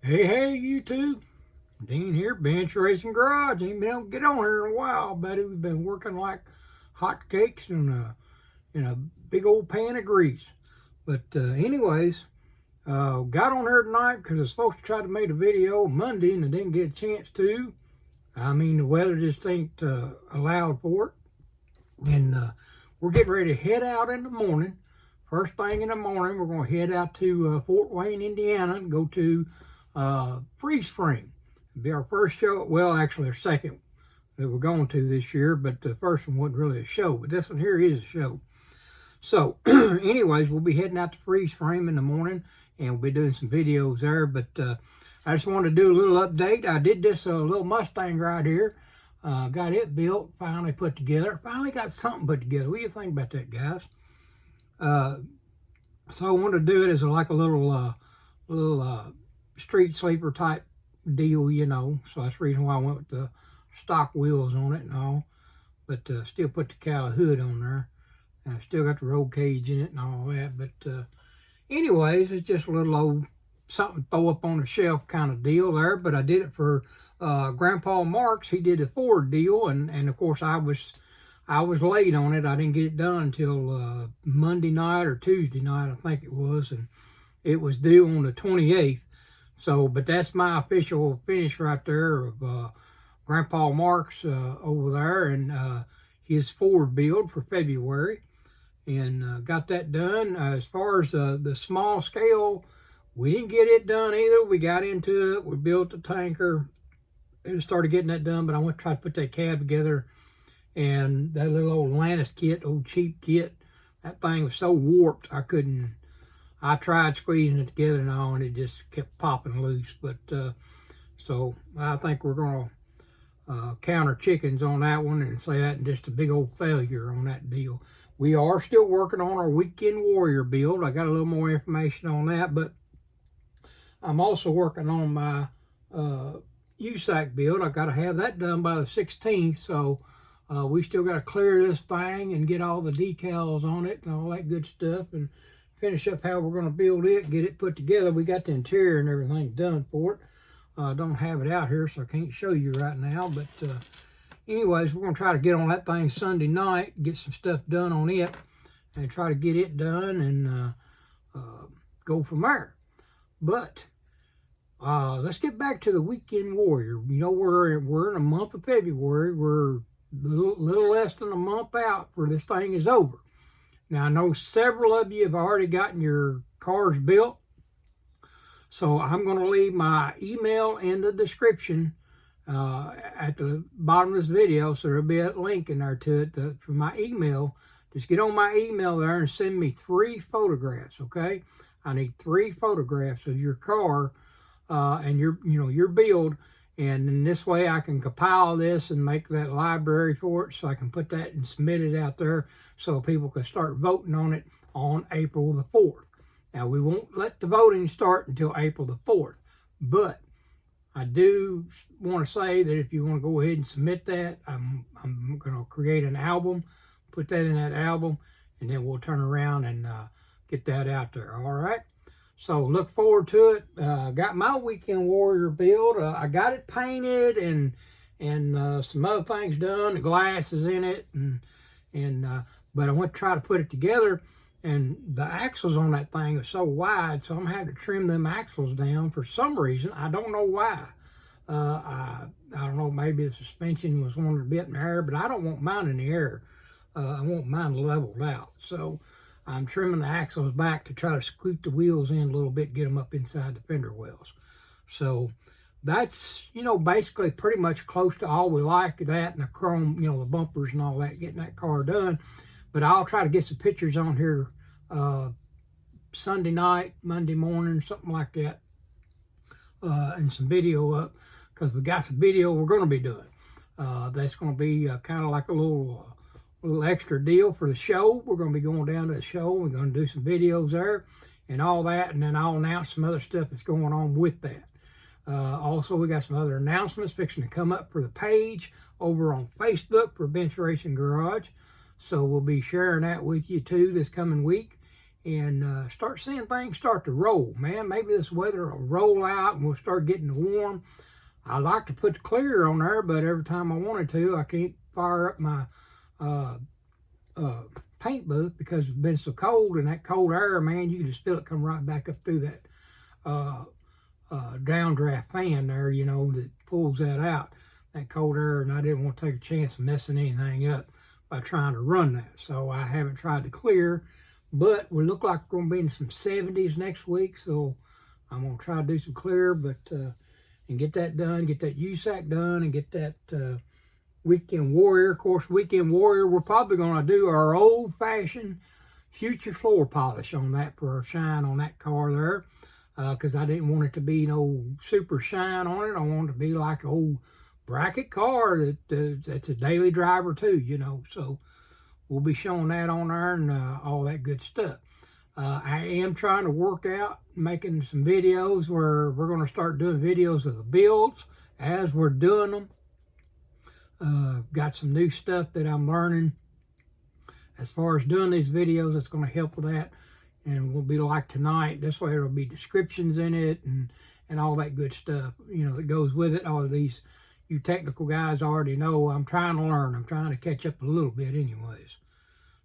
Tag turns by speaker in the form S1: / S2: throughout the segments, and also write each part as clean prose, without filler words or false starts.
S1: Hey, YouTube. Dean here, Bench Racing Garage. Ain't been able to get on here in a while, buddy. We've been working like hotcakes in a big old pan of grease. But anyways, got on here tonight because I was supposed to try to make a video Monday and I didn't get a chance to. I mean, the weather just ain't allowed for it. And we're getting ready to head out in the morning. First thing in the morning, we're going to head out to Fort Wayne, Indiana, and go to freeze frame. It'll be our first show, well, actually our second that we're going to this year, but the first one wasn't really a show, but this one here is a show. So anyways, we'll be heading out to freeze frame in the morning and we'll be doing some videos there, but I just wanted to do a little update. I did this little Mustang right here. Got it built, finally put together. Finally got something put together. What do you think about that, guys? So I wanted to do it as like a little street sleeper type deal, you know. So that's the reason why I went with the stock wheels on it and all. But still put the cow hood on there. And still got the roll cage in it and all that. But anyways, it's just a little old something to throw up on the shelf kind of deal there. But I did it for Grandpa Marks. He did a Ford deal, and of course I was late on it. I didn't get it done until Monday night or Tuesday night, I think it was, and it was due on the 28th. So, but that's my official finish right there of Grandpa Marks over there, and his Ford build for February, and got that done. As far as the small scale, we didn't get it done either. We got into it. We built the tanker and started getting that done, but I want to try to put that cab together. And that little old Lannis kit, old cheap kit, that thing was so warped, I tried squeezing it together and all, and it just kept popping loose. But, so I think we're going to counter chickens on that one and say that just a big old failure on that deal. We are still working on our Weekend Warrior build. I got a little more information on that, but I'm also working on my USAC build. I got to have that done by the 16th, so we still got to clear this thing and get all the decals on it and all that good stuff and finish up how we're going to build it, get it put together. We got the interior and everything done for it. Don't have it out here, so I can't show you right now. But anyways, we're going to try to get on that thing Sunday night, get some stuff done on it, and try to get it done and go from there. But let's get back to the Weekend Warrior. You know, we're in the month of February. We're little less than a month out for this thing is over. Now, I know several of you have already gotten your cars built, so I'm going to leave my email in the description at the bottom of this video, so there'll be a link in there to it for my email. Just get on my email there and send me 3 photographs, okay? I need 3 photographs of your car and your build. And in this way, I can compile this and make that library for it so I can put that and submit it out there so people can start voting on it on April the 4th. Now, we won't let the voting start until April the 4th, but I do want to say that if you want to go ahead and submit that, I'm going to create an album, put that in that album, and then we'll turn around and get that out there, all right? So look forward to it. Got my Weekend Warrior build. I got it painted and some other things done. The glass is in it, but I want to try to put it together. And the axles on that thing are so wide, so I'm gonna have to trim them axles down for some reason. I don't know why. I don't know. Maybe the suspension was wanting a bit in the air, but I don't want mine in the air. I want mine leveled out. So I'm trimming the axles back to try to scoot the wheels in a little bit, get them up inside the fender wells. So that's, basically pretty much close to all we like, that and the chrome, the bumpers and all that, getting that car done. But I'll try to get some pictures on here Sunday night, Monday morning, something like that, and some video up, because we got some video we're going to be doing. That's going to be kind of like a little extra deal for the show. We're going to be going down to the show. We're going to do some videos there and all that, and then I'll announce some other stuff that's going on with that. Also, we got some other announcements fixing to come up for the page over on Facebook for Bench Racing Garage. So we'll be sharing that with you too this coming week. and start seeing things start to roll, man. Maybe this weather will roll out and we'll start getting warm. I like to put the clear on there, but every time I wanted to, I can't fire up my paint booth because it's been so cold, and that cold air, man, you can just feel it come right back up through that downdraft fan there, you know, that pulls that out, that cold air, and I didn't want to take a chance of messing anything up by trying to run that. So I haven't tried to clear, but we look like we're going to be in some 70s next week, so I'm going to try to do some clear, but and get that done, get that USAC done, and get that Weekend Warrior. Of course, Weekend Warrior, we're probably going to do our old-fashioned future floor polish on that for a shine on that car there, because I didn't want it to be no super shine on it. I want it to be like an old bracket car that's a daily driver too, you know. So we'll be showing that on there and all that good stuff. I am trying to work out making some videos where we're going to start doing videos of the builds as we're doing them. Got some new stuff that I'm learning as far as doing these videos that's going to help with that, and will be like tonight. This way there'll be descriptions in it and all that good stuff, you know, that goes with it. All of these you technical guys already know. I'm trying to learn. I'm trying to catch up a little bit anyways.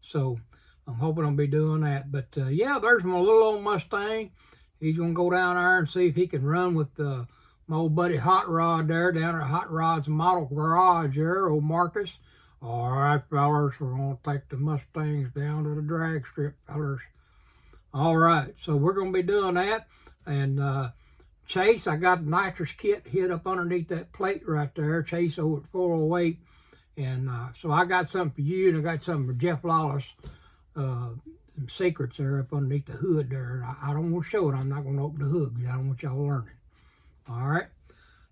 S1: So I'm hoping I'll be doing that. But yeah, there's my little old Mustang. He's going to go down there and see if he can run with my old buddy Hot Rod there down at Hot Rod's Model Garage there, old Marcus. All right, fellers, we're going to take the Mustangs down to the drag strip, fellers. All right, so we're going to be doing that. And Chase, I got the nitrous kit hid up underneath that plate right there, Chase over at 408. And so I got something for you, and I got something for Jeff Lawless. Some secrets there up underneath the hood there. I don't want to show it. I'm not going to open the hood because I don't want y'all learning. All right.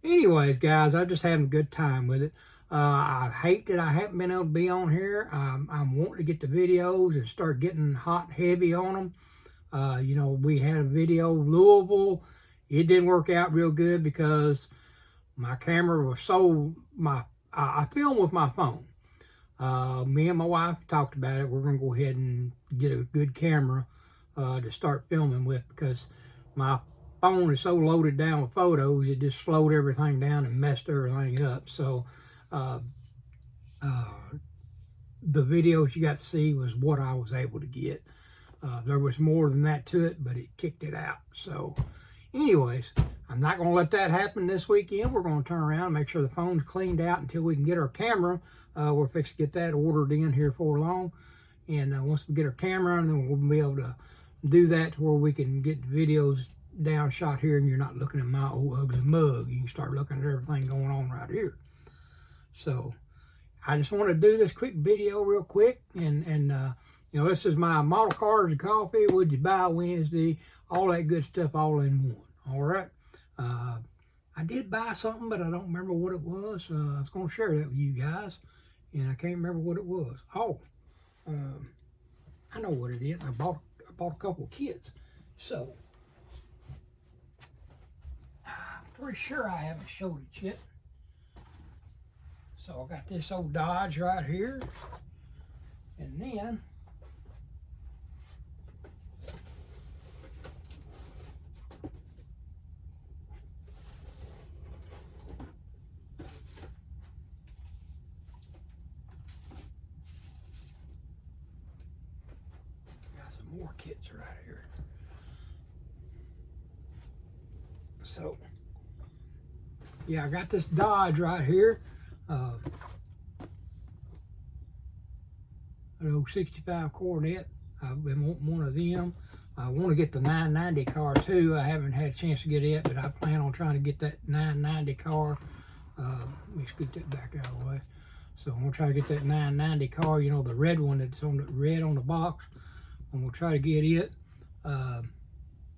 S1: Anyways, guys, I'm just having a good time with it. I hate that I haven't been able to be on here. I'm wanting to get the videos and start getting hot heavy on them. You know, we had a video Louisville. It didn't work out real good because my camera was so I film with my phone. Me and my wife talked about it. We're going to go ahead and get a good camera to start filming with, because my phone is so loaded down with photos, it just slowed everything down and messed everything up. So the videos you got to see was what I was able to get. There was more than that to it, but it kicked it out. So anyways, I'm not going to let that happen this weekend. We're going to turn around and make sure the phone's cleaned out until we can get our camera. We're fixing to get that ordered in here for long. And once we get our camera, then we'll be able to do that to where we can get videos down shot here, and you're not looking at my old ugly mug. You can start looking at everything going on right here. So I just want to do this quick video real quick. And you know, this is my model cars and coffee. Would you buy Wednesday? All that good stuff all in one. All right. I did buy something, but I don't remember what it was. I was going to share that with you guys, and I can't remember what it was. Oh, I know what it is. I bought a couple of kits. So I'm pretty sure I haven't showed it yet. So I got this old Dodge right here, and then more kits right here. So yeah, I got this Dodge right here, an old 65 Coronet. I've been wanting one of them. I want to get the 990 car too. I haven't had a chance to get it, but I plan on trying to get that 990 car. Let me scoot that back out of the way. So I'm gonna try to get that 990 car, you know, the red one that's on the red on the box. And we'll try to get it.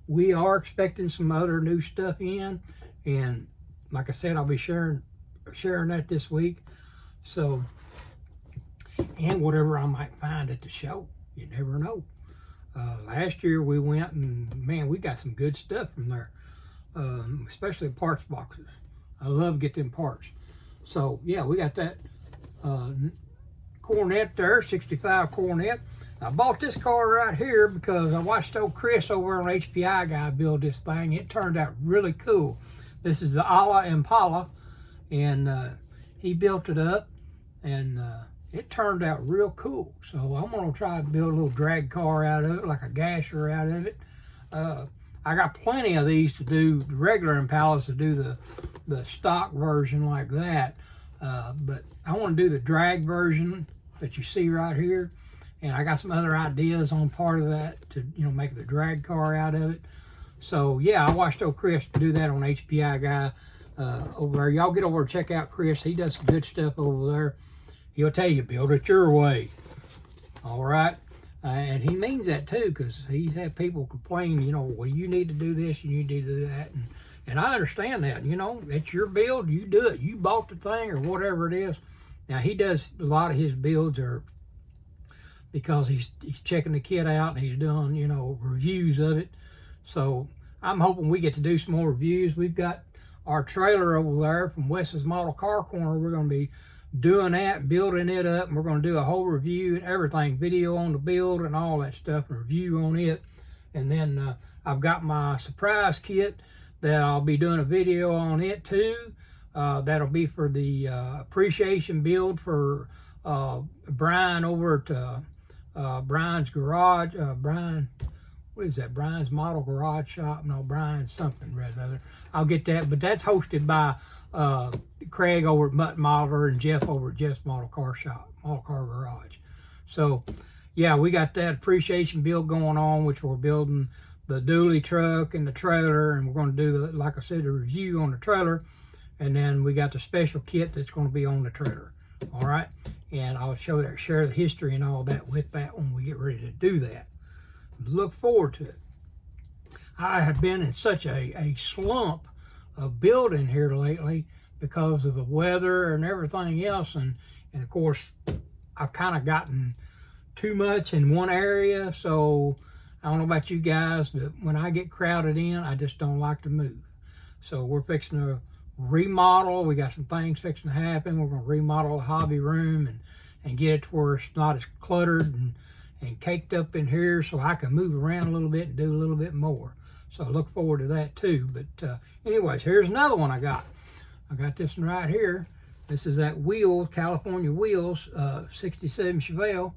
S1: We are expecting some other new stuff in, and like I said, I'll be sharing that this week. So, and whatever I might find at the show, you never know. Last year we went, and man, we got some good stuff from there, especially parts boxes. I love getting them parts. So yeah, we got that Coronet there, 65 Coronet. I bought this car right here because I watched old Chris over on HPI guy build this thing. It turned out really cool. This is the Ala Impala, and he built it up, and it turned out real cool. So I'm gonna try to build a little drag car out of it, like a gasher out of it. I got plenty of these to do, the regular Impalas to do the stock version like that. But I want to do the drag version that you see right here. And I got some other ideas on part of that to, you know, make the drag car out of it. So yeah, I watched old Chris do that on HPI guy over there. Y'all get over and check out Chris. He does some good stuff over there. He'll tell you, build it your way. All right. And he means that too, because he's had people complain, you know, well, you need to do this and you need to do that. And I understand that, you know, it's your build, you do it. You bought the thing or whatever it is. Now, he does a lot of his builds are because he's checking the kit out and he's doing, you know, reviews of it. So I'm hoping we get to do some more reviews. We've got our trailer over there from Wes's Model Car Corner. We're going to be doing that, building it up, and we're going to do a whole review and everything, video on the build and all that stuff, and review on it. And then I've got my surprise kit that I'll be doing a video on it too. That'll be for the appreciation build for Brian over at Brian's Garage. Brian, what is that? Brian's Model Garage Shop? No, Brian's something rather. I'll get that, but that's hosted by Craig over at Mutt Modeler and Jeff over at Jeff's Model Car Shop, Model Car Garage. So yeah, we got that appreciation build going on, which we're building the dually truck and the trailer, and we're going to do, like I said, a review on the trailer, and then we got the special kit that's going to be on the trailer. All right, and I'll share the history and all that with that when we get ready to do that. Look forward to it. I have been in such a slump of building here lately because of the weather and everything else, and of course I've kind of gotten too much in one area. So I don't know about you guys, but when I get crowded in, I just don't like to move. So we're fixing to remodel. We got some things fixing to happen. We're going to remodel the hobby room and get it to where it's not as cluttered and caked up in here, so I can move around a little bit and do a little bit more. So I look forward to that too. But anyways, here's another one I got. I got this one right here. This is that Wheels, California Wheels, 67 Chevelle.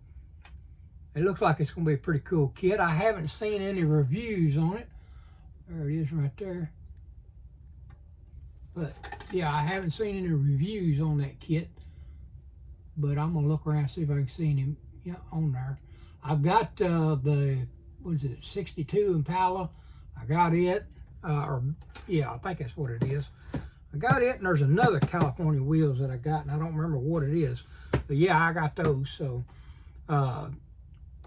S1: It looks like it's going to be a pretty cool kit. I haven't seen any reviews on it. There it is right there. But yeah, I haven't seen any reviews on that kit. But I'm going to look around and see if I can see any on there. I've got the, what is it, 62 Impala. I got it. Yeah, I think that's what it is. I got it, and there's another California Wheels that I got, and I don't remember what it is. But yeah, I got those. So I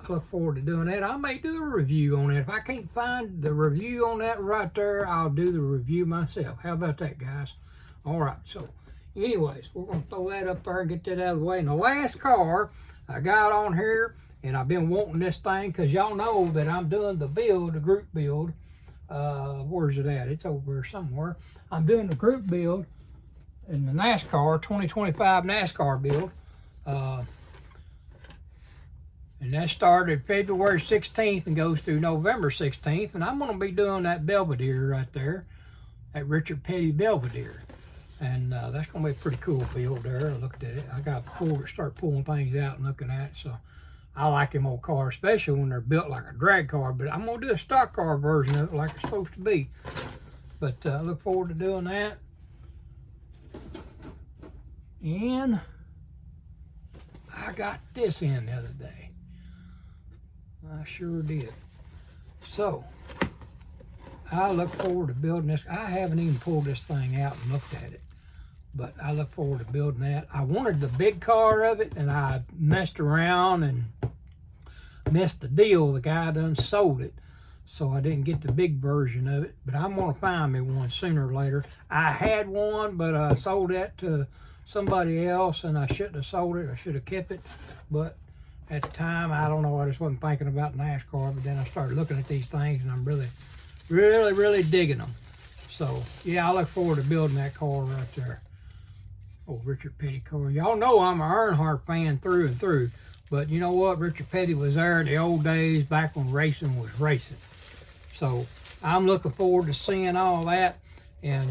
S1: look forward to doing that. I may do a review on it. If I can't find the review on that right there, I'll do the review myself. How about that, guys? All right, so anyways, we're going to throw that up there and get that out of the way. And the last car I got on here, and I've been wanting this thing because y'all know that I'm doing the build, the group build. Where's it at? It's over here somewhere. I'm doing the group build in the NASCAR, 2025 NASCAR build. And that started February 16th and goes through November 16th. And I'm going to be doing that Belvedere right there, that Richard Petty Belvedere. And that's going to be a pretty cool build there. I looked at it. I got to start pulling things out and looking at it. So I like them old cars, especially when they're built like a drag car. But I'm going to do a stock car version of it like it's supposed to be. But I look forward to doing that. And I got this in the other day. I sure did. So I look forward to building this. I haven't even pulled this thing out and looked at it, but I look forward to building that. I wanted the big car of it, and I messed around and missed the deal. The guy done sold it, so I didn't get the big version of it, but I'm going to find me one sooner or later. I had one, but I sold that to somebody else, and I shouldn't have sold it. I should have kept it, but at the time, I don't know, I just wasn't thinking about NASCAR, but then I started looking at these things, and I'm really digging them. So, yeah, I look forward to building that car right there. Oh, Richard Petty car. Y'all know I'm an Earnhardt fan through and through. But you know what? Richard Petty was there in the old days back when racing was racing. So I'm looking forward to seeing all that and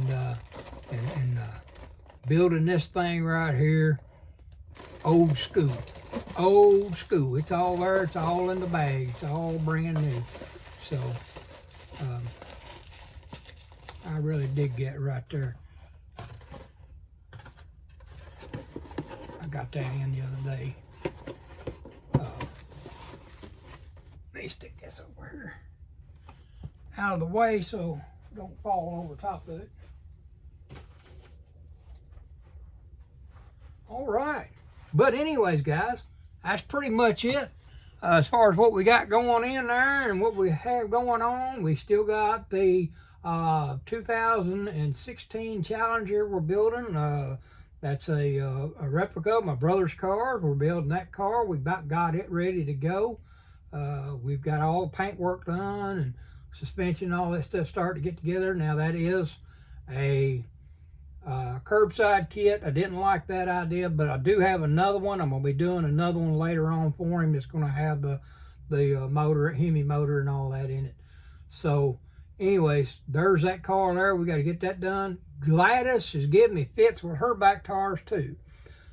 S1: building this thing right here old school. Old school. It's all there. It's all in the bag. It's all brand new. So I really dig that right there. I got that in the other day. Let me stick this over here out of the way so it don't fall over top of it. All right. But anyways, guys, that's pretty much it. As far as what we got going in there and what we have going on, we still got the 2016 Challenger we're building. That's a replica of my brother's car. We're building that car. We about got it ready to go. We've got all the paint work done and suspension, all that stuff starting to get together. Now that is a curbside kit. I didn't like that idea, but I do have another one. I'm going to be doing another one later on for him. It's going to have the motor, Hemi motor and all that in it. So anyways, there's that car there. We got to get that done. Gladys is giving me fits with her back tires too.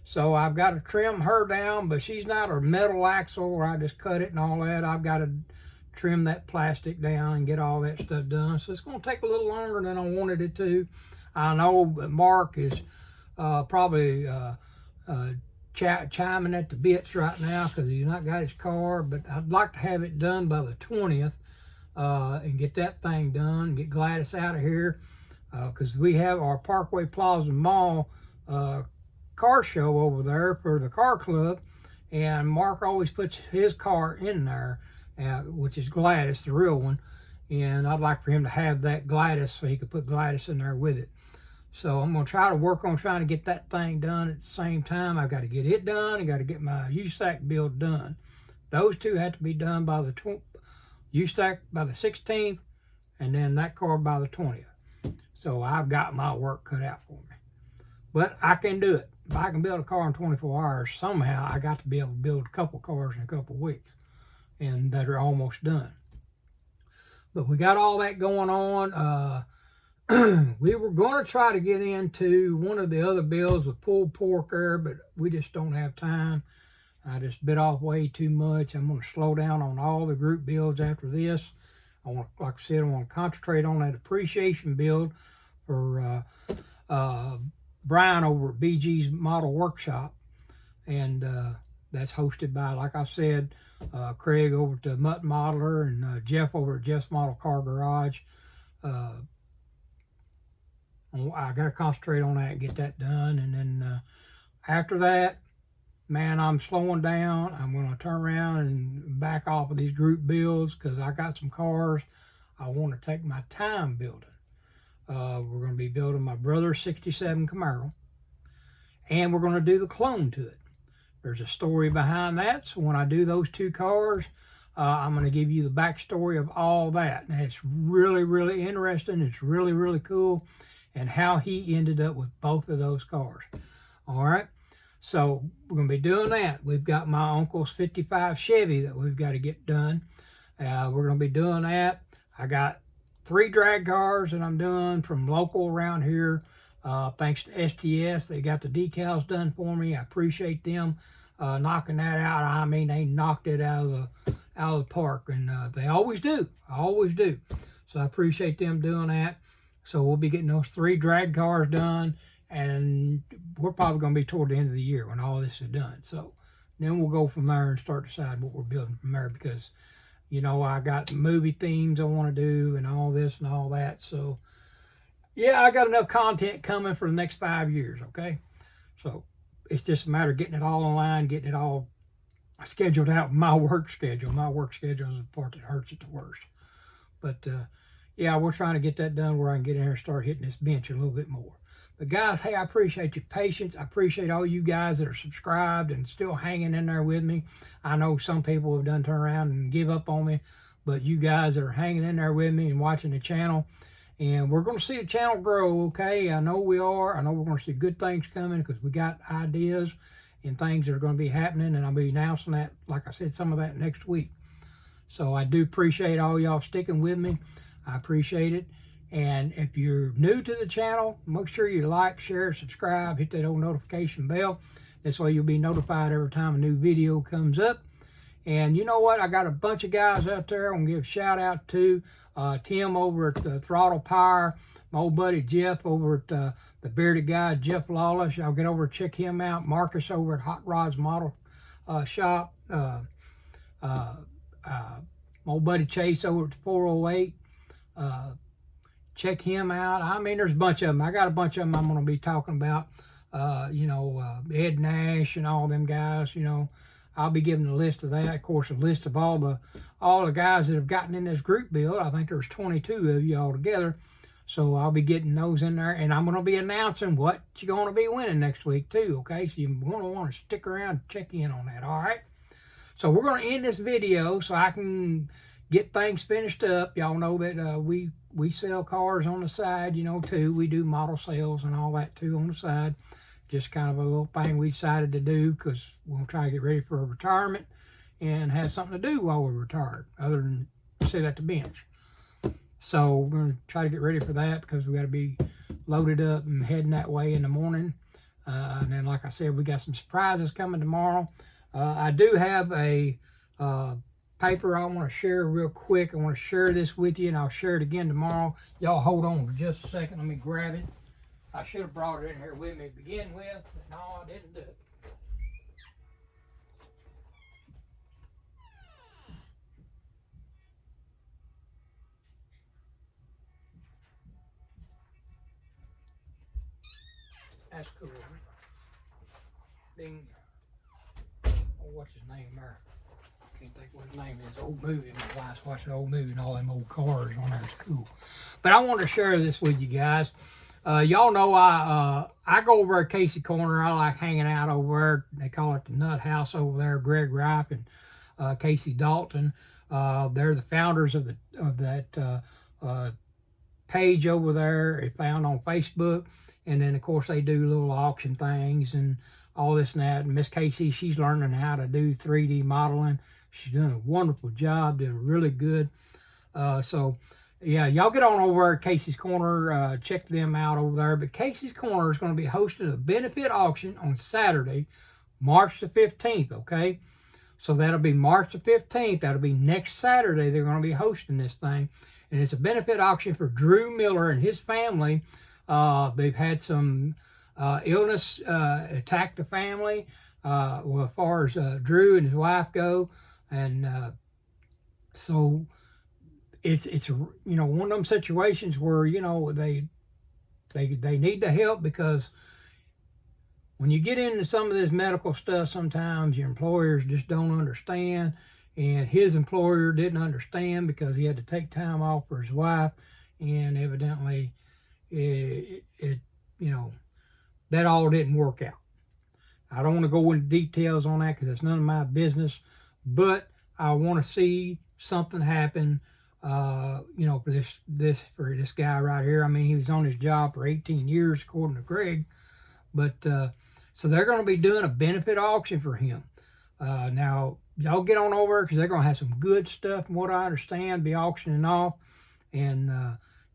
S1: So I've got to trim her down, but she's not a metal axle where I just cut it and all that. I've got to trim that plastic down and get all that stuff done. So it's going to take a little longer than I wanted it to. I know Mark is probably chiming at the bits right now because he's not got his car, but I'd like to have it done by the 20th and get that thing done, get Gladys out of here because we have our Parkway Plaza Mall car show over there for the car club, and Mark always puts his car in there, which is Gladys, the real one, and I'd like for him to have that Gladys so he could put Gladys in there with it. So I'm going to try to work on trying to get that thing done at the same time. I've got to get it done. I got to get my USAC build done. Those two have to be done by the USAC by the 16th, and then that car by the 20th. So I've got my work cut out for me. But I can do it. If I can build a car in 24 hours, somehow I got to be able to build a couple cars in a couple weeks, and that are almost done. But we got all that going on. We were going to try to get into one of the other builds with pulled pork there, but we just don't have time. I just bit off way too much. I'm going to slow down on all the group builds after this. I want, like I said, I want to concentrate on that appreciation build for Brian over at BG's Model Workshop, and that's hosted by, like I said, Craig over at the Mutt Modeler and Jeff over at Jeff's Model Car Garage. I got to concentrate on that and get that done, and then after that, man, I'm slowing down. I'm going to turn around and back off of these group builds because I got some cars I want to take my time building. We're going to be building my brother's 67 Camaro, and we're going to do the clone to it. There's a story behind that, so when I do those two cars, I'm going to give you the backstory of all that. And it's really, really interesting. It's really, really cool, and how he ended up with both of those cars. All right, so we're going to be doing that. We've got my uncle's 55 Chevy that we've got to get done. We're going to be doing that. I got 3 drag cars that I'm doing from local around here. Thanks to STS, they got the decals done for me. I appreciate them knocking that out. I mean, they knocked it out of the park, and they always do. I always do. So I appreciate them doing that. So we'll be getting those 3 drag cars done, and we're probably going to be toward the end of the year when all this is done. So then we'll go from there and start deciding what we're building from there, because you know, I got movie themes I want to do and all this and all that. So, yeah, I got enough content coming for the next 5 years, okay? So, it's just a matter of getting it all in line, getting it all scheduled out with my work schedule. My work schedule is the part that hurts it the worst. But, yeah, we're trying to get that done where I can get in here and start hitting this bench a little bit more. But, guys, hey, I appreciate your patience. I appreciate all you guys that are subscribed and still hanging in there with me. I know some people have done turn around and give up on me, but you guys that are hanging in there with me and watching the channel, and we're going to see the channel grow, okay? I know we are. I know we're going to see good things coming because we got ideas, and things that are going to be happening, and I'll be announcing that, like I said, some of that next week. So I do appreciate all y'all sticking with me. I appreciate it. And if you're new to the channel, make sure you like, share, subscribe, hit that old notification bell. This way you'll be notified every time a new video comes up. And you know what? I got a bunch of guys out there I'm going to give a shout out to. Tim over at the Throttle Power, my old buddy Jeff over at the Bearded Guy, Jeff Lawless. Y'all get over and check him out. Marcus over at Hot Rods Model Shop. My old buddy Chase over at the 408. Check him out. I mean, there's a bunch of them. I got a bunch of them I'm going to be talking about. Ed Nash and all them guys, I'll be giving a list of that. Of course, a list of all the guys that have gotten in this group build. I think there's 22 of you all together. So I'll be getting those in there, and I'm going to be announcing what you're going to be winning next week too, okay? So you're going to want to stick around and check in on that, all right? So we're going to end this video so I can get things finished up. Y'all know that we sell cars on the side, too. We do model sales and all that too on the side. Just kind of a little thing we decided to do because we'll try to get ready for a retirement and have something to do while we're retired other than sit at the bench. So we're going to try to get ready for that because we got to be loaded up and heading that way in the morning. And then, like I said, we got some surprises coming tomorrow. I do have a paper I want to share real quick. I want to share this with you, and I'll share it again tomorrow. Y'all hold on for just a second. Let me grab it. I should have brought it in here with me to begin with, but no, I didn't do it. That's cool. Ding. Oh, what's his name there? Can't think what his name is. Old movie. My wife's watching an old movie and all them old cars on there. It's cool. But I want to share this with you guys. Y'all know I go over at Casey Corner. I like hanging out over there. They call it the Nut House over there. Greg Rife and Casey Dalton. They're the founders of that page over there. It's found on Facebook. And then, of course, they do little auction things and all this and that. And Miss Casey, she's learning how to do 3D modeling. She's doing a wonderful job, doing really good. Yeah, y'all get on over at Casey's Corner. Check them out over there. But Casey's Corner is going to be hosting a benefit auction on Saturday, March the 15th, okay? So that'll be March the 15th. That'll be next Saturday. They're going to be hosting this thing. And it's a benefit auction for Drew Miller and his family. They've had some illness attack the family, well, as far as Drew and his wife go. And so it's one of them situations where they need the help, because when you get into some of this medical stuff, sometimes your employers just don't understand, and his employer didn't understand because he had to take time off for his wife, and evidently that all didn't work out. I don't want to go into details on that because it's none of my business, but I want to see something happen for this guy right here. I mean, he was on his job for 18 years, according to Greg. But so they're going to be doing a benefit auction for him. Now, y'all get on over because they're going to have some good stuff, from what I understand, be auctioning off. And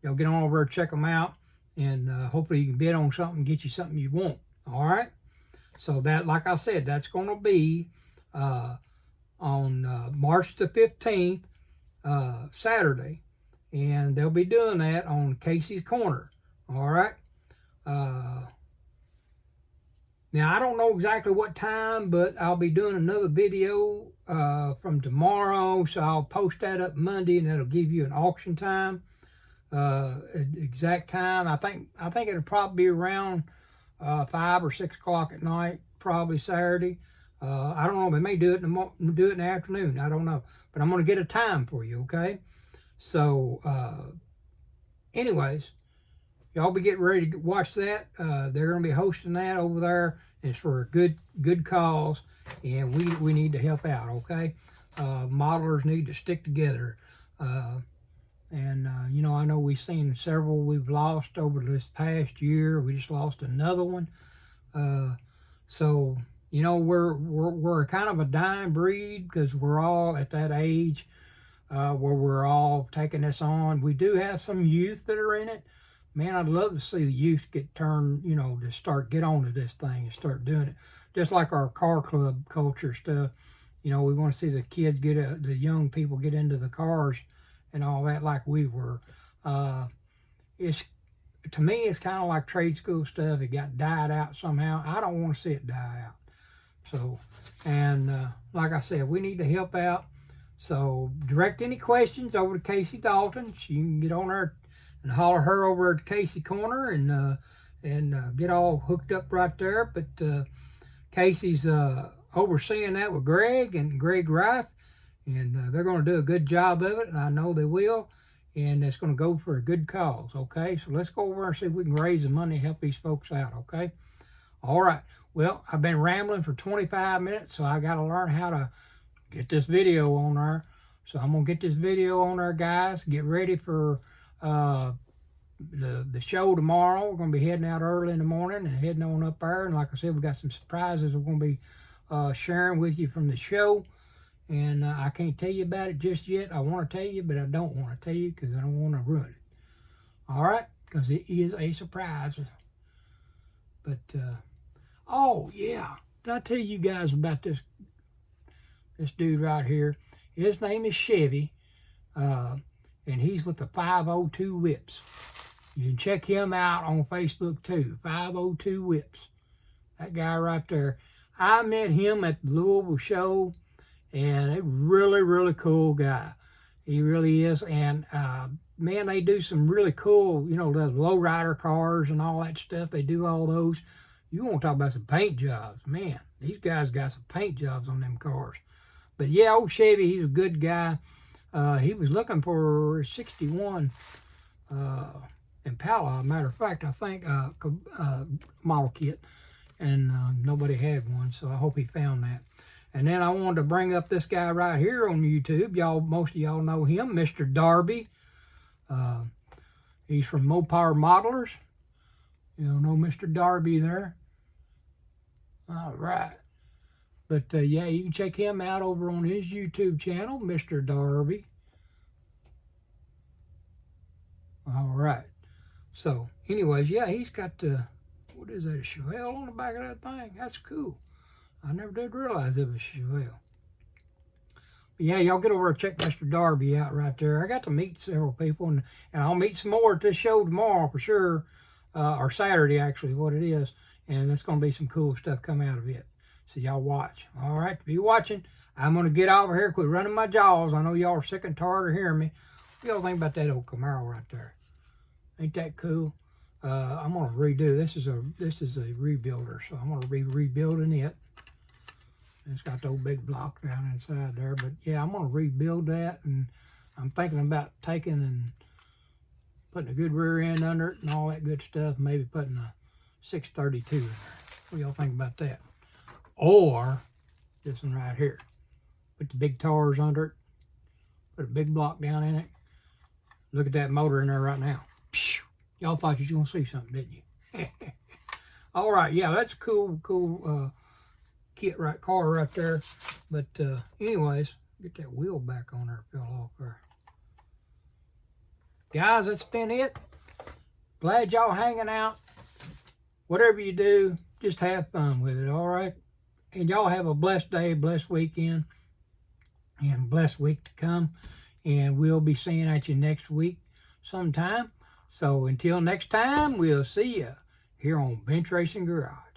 S1: y'all get on over and check them out. And hopefully you can bid on something and get you something you want. All right? So that, like I said, that's going to be on March the 15th, Saturday, and they'll be doing that on Casey's Corner. All right. Now I don't know exactly what time, but I'll be doing another video from tomorrow, so I'll post that up Monday, and that'll give you an auction time, exact time. I think it'll probably be around 5 or 6 o'clock at night, probably Saturday. I don't know. They may do it in the afternoon. I don't know. But I'm going to get a time for you, okay? So, anyways, y'all be getting ready to watch that. They're going to be hosting that over there. It's for a good cause, and we need to help out, okay? Modelers need to stick together. I know we've seen several we've lost over this past year. We just lost another one. So You know, we're kind of a dying breed because we're all at that age where we're all taking this on. We do have some youth that are in it. Man, I'd love to see the youth get turned, you know, to get onto this thing and start doing it. Just like our car club culture stuff. You know, we want to see the kids the young people get into the cars and all that like we were. It's To me, it's kind of like trade school stuff. It got died out somehow. I don't want to see it die out. So, and like I said, we need to help out. So direct any questions over to Casey Dalton. You can get on there and holler her over at Casey Corner and get all hooked up right there. But Casey's overseeing that with Greg and Greg Rife, and they're going to do a good job of it, and I know they will. And it's going to go for a good cause, okay? So let's go over and see if we can raise the money to help these folks out, okay? All right. Well, I've been rambling for 25 minutes, so I got to learn how to get this video on there. So I'm going to get this video on there, guys. Get ready for the show tomorrow. We're going to be heading out early in the morning and heading on up there. And like I said, we got some surprises we're going to be sharing with you from the show. And I can't tell you about it just yet. I want to tell you, but I don't want to tell you because I don't want to ruin it. All right? Because it is a surprise. But, oh, yeah. Did I tell you guys about this dude right here? His name is Chevy, and he's with the 502 Whips. You can check him out on Facebook, too. 502 Whips. That guy right there. I met him at the Louisville show. And a really, really cool guy. He really is. And, man, they do some really cool, you know, the lowrider cars and all that stuff. They do all those. You want to talk about some paint jobs. Man, these guys got some paint jobs on them cars. But, yeah, old Chevy, he's a good guy. He was looking for 61 Impala, matter of fact, I think, model kit. And nobody had one, so I hope he found that. And then I wanted to bring up this guy right here on YouTube. Most of y'all know him, Mr. Darby. He's from Mopar Modelers. You know Mr. Darby there. All right. But, yeah, you can check him out over on his YouTube channel, Mr. Darby. All right. So, anyways, yeah, he's got, what is that, a Chevelle on the back of that thing? That's cool. I never did realize it was Chevelle. But yeah, y'all get over and check Mr. Darby out right there. I got to meet several people, and I'll meet some more at this show tomorrow for sure, or Saturday actually, what it is. And there's going to be some cool stuff come out of it. So y'all watch. All right, be watching. I'm going to get over here, quit running my jaws. I know y'all are sick and tired of hearing me. What y'all think about that old Camaro right there? Ain't that cool? I'm going to redo. This is a rebuilder, so I'm going to be rebuilding it. It's got the old big block down inside there. But, yeah, I'm going to rebuild that. And I'm thinking about taking and putting a good rear end under it and all that good stuff. Maybe putting a 632 in there. What y'all think about that? Or this one right here. Put the big tires under it. Put a big block down in it. Look at that motor in there right now. Y'all thought you was going to see something, didn't you? All right. Yeah, that's cool car right there. But anyways, get that wheel back on there. Fell off there. Guys, that's been it. Glad y'all hanging out. Whatever you do, just have fun with it, all right? And y'all have a blessed day, blessed weekend, and blessed week to come. And we'll be seeing at you next week sometime. So until next time, we'll see you here on Bench Racing Garage.